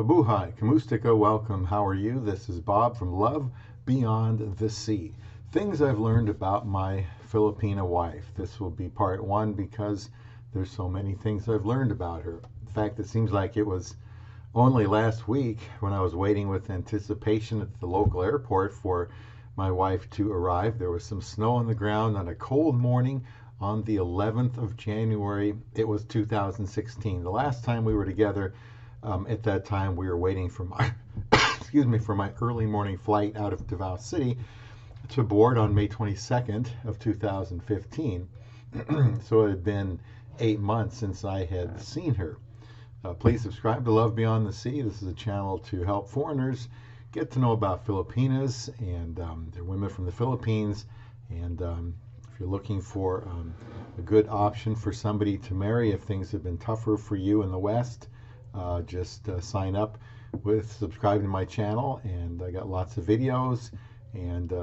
Mabuhay, Kamustika, welcome. How are you? This is Bob from Love Beyond the Sea. Things I've learned about my Filipina wife. This will be part one because there's so many things I've learned about her. In fact, it seems like it was only last week when I was waiting with anticipation at the local airport for my wife to arrive. There was some snow on the ground on a cold morning on the 11th of January. It was 2016. The last time we were together, at that time, we were waiting for my, excuse me, for my early morning flight out of Davao City to board on May 22nd of 2015. So it had been 8 months since I had seen her. Please subscribe to Love Beyond the Sea. This is a channel to help foreigners get to know about Filipinas and they're women from the Philippines. And if you're looking for a good option for somebody to marry if things have been tougher for you in the West, just sign up with subscribing to my channel, and I got lots of videos, and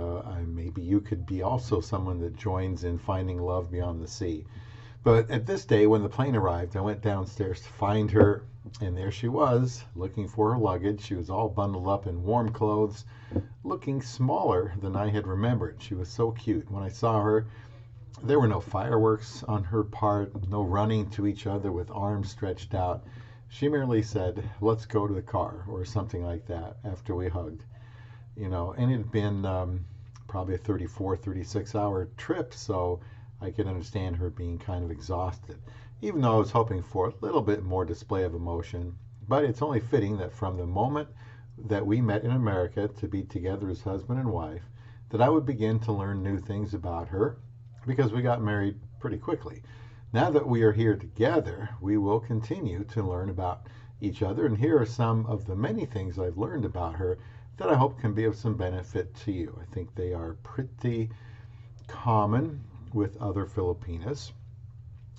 maybe you could be also someone that joins in finding love beyond the sea. But at this day, when the plane arrived, I went downstairs to find her, and there she was, looking for her luggage. She was all bundled up in warm clothes, looking smaller than I had remembered. She was so cute. When I saw her, there were no fireworks on her part, no running to each other with arms stretched out. She merely said, "Let's go to the car," or something like that, after we hugged. And it had been probably a 34, 36-hour trip, so I could understand her being kind of exhausted, even though I was hoping for a little bit more display of emotion. But it's only fitting that from the moment that we met in America to be together as husband and wife, that I would begin to learn new things about her, because we got married pretty quickly. Now that we are here together, we will continue to learn about each other, and here are some of the many things I've learned about her that I hope can be of some benefit to you. I think they are pretty common with other Filipinas.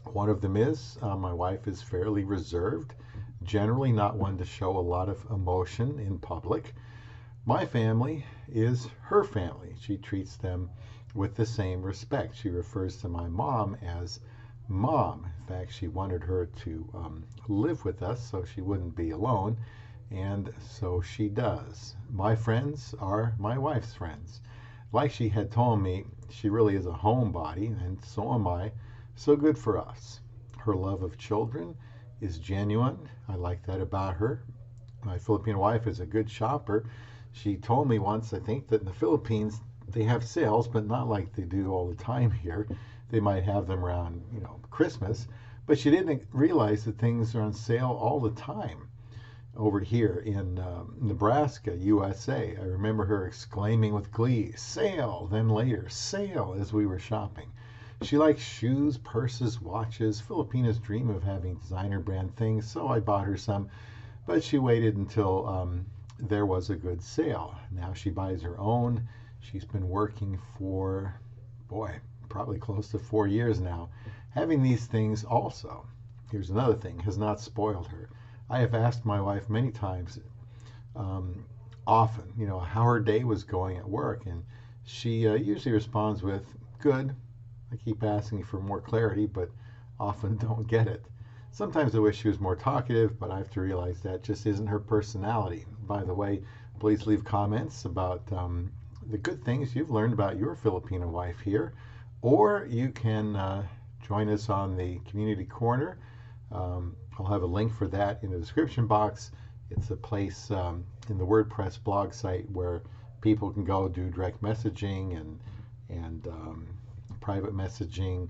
One of them is my wife is fairly reserved, generally not one to show a lot of emotion in public. My family is her family. She treats them with the same respect. She refers to my mom as Mom. In fact, she wanted her to live with us so she wouldn't be alone, and so she does. My friends are my wife's friends. Like she had told me, she really is a homebody, and so am I. So good for us. Her love of children is genuine. I like that about her. My Filipino wife is a good shopper. She told me once, I think, that in the Philippines they have sales, but not like they do all the time here. They might have them around, Christmas, but she didn't realize that things are on sale all the time over here in Nebraska, USA. I remember her exclaiming with glee, "Sale!" Then later, "Sale!" as we were shopping. She likes shoes, purses, watches. Filipinas dream of having designer brand things, so I bought her some, but she waited until there was a good sale. Now she buys her own. She's been working for, probably close to 4 years now. Having these things also, here's another thing, has not spoiled her. I have asked my wife many times, often, how her day was going at work, and she usually responds with, "Good." I keep asking for more clarity, but often don't get it. Sometimes I wish she was more talkative, but I have to realize that just isn't her personality. By the way, please leave comments about the good things you've learned about your Filipino wife here, or you can join us on the community corner. I'll have a link for that in the description box. It's a place in the WordPress blog site where people can go do direct messaging and private messaging,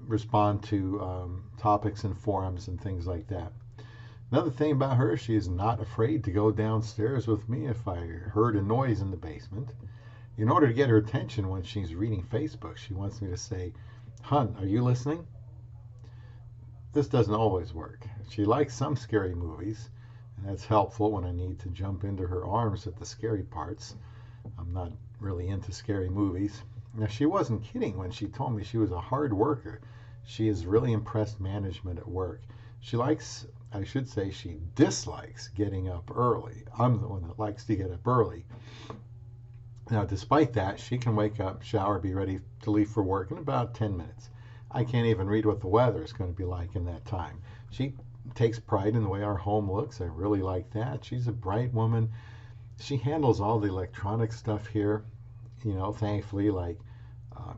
respond to topics and forums and things like that. Another thing about her, she is not afraid to go downstairs with me if I heard a noise in the basement. In order to get her attention when she's reading Facebook, she wants me to say, "Hun, are you listening?" This doesn't always work. She likes some scary movies, and that's helpful when I need to jump into her arms at the scary parts. I'm not really into scary movies. Now, she wasn't kidding when she told me she was a hard worker. She has really impressed management at work. She likes, I should say, she dislikes getting up early. I'm the one that likes to get up early. Now, despite that, she can wake up, shower, be ready to leave for work in about 10 minutes. I can't even read what the weather is going to be like in that time. She takes pride in the way our home looks. I really like that. She's a bright woman. She handles all the electronic stuff here, thankfully, like uh,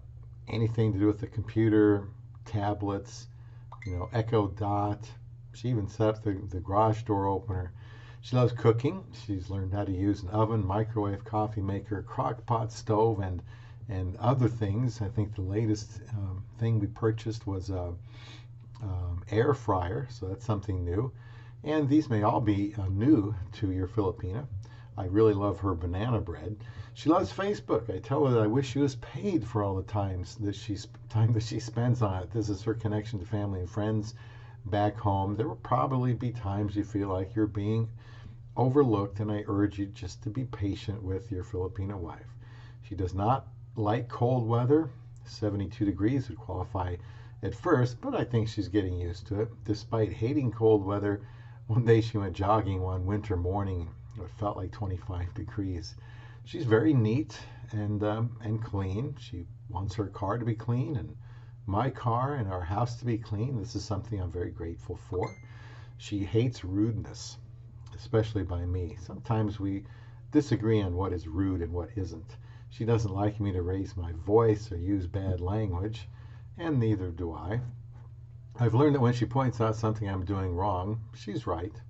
anything to do with the computer, tablets, Echo Dot. She even set up the garage door opener. She loves cooking. She's learned how to use an oven, microwave, coffee maker, crock pot, stove, and other things. I think the latest thing we purchased was a air fryer, so that's something new. And these may all be new to your Filipina. I really love her banana bread. She loves Facebook. I tell her that I wish she was paid for all the time that she spends on it. This is her connection to family and friends back home. There will probably be times you feel like you're being overlooked, and I urge you just to be patient with your Filipina wife. She does not like cold weather. 72 degrees would qualify at first, but I think she's getting used to it. Despite hating cold weather, one day she went jogging one winter morning. It felt like 25 degrees. She's very neat and clean. She wants her car to be clean and my car and our house to be clean. This is something I'm very grateful for. She hates rudeness, especially by me. Sometimes we disagree on what is rude and what isn't. She doesn't like me to raise my voice or use bad language, and neither do I. I've learned that when she points out something I'm doing wrong, she's right.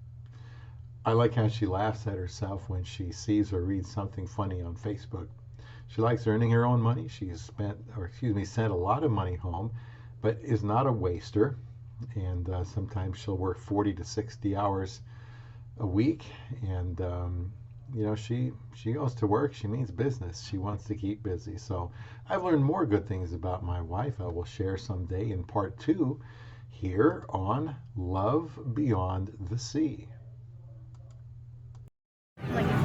I like how she laughs at herself when she sees or reads something funny on Facebook. She likes earning her own money. She has sent a lot of money home, but is not a waster. And sometimes she'll work 40 to 60 hours a week. And, she goes to work. She means business. She wants to keep busy. So I've learned more good things about my wife. I will share someday in part 2 here on Love Beyond the Sea.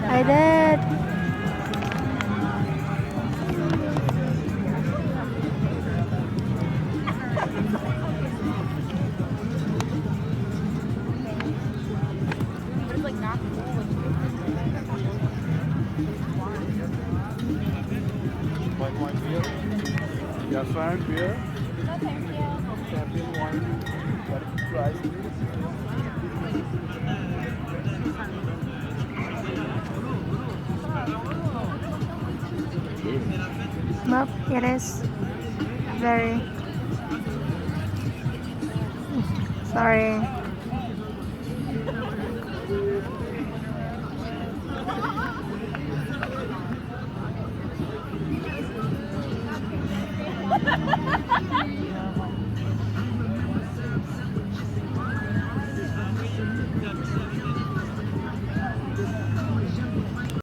I did. White beer? Yeah, fine beer. No, thank you. Champion wine. What price, please? Well, it is very sorry.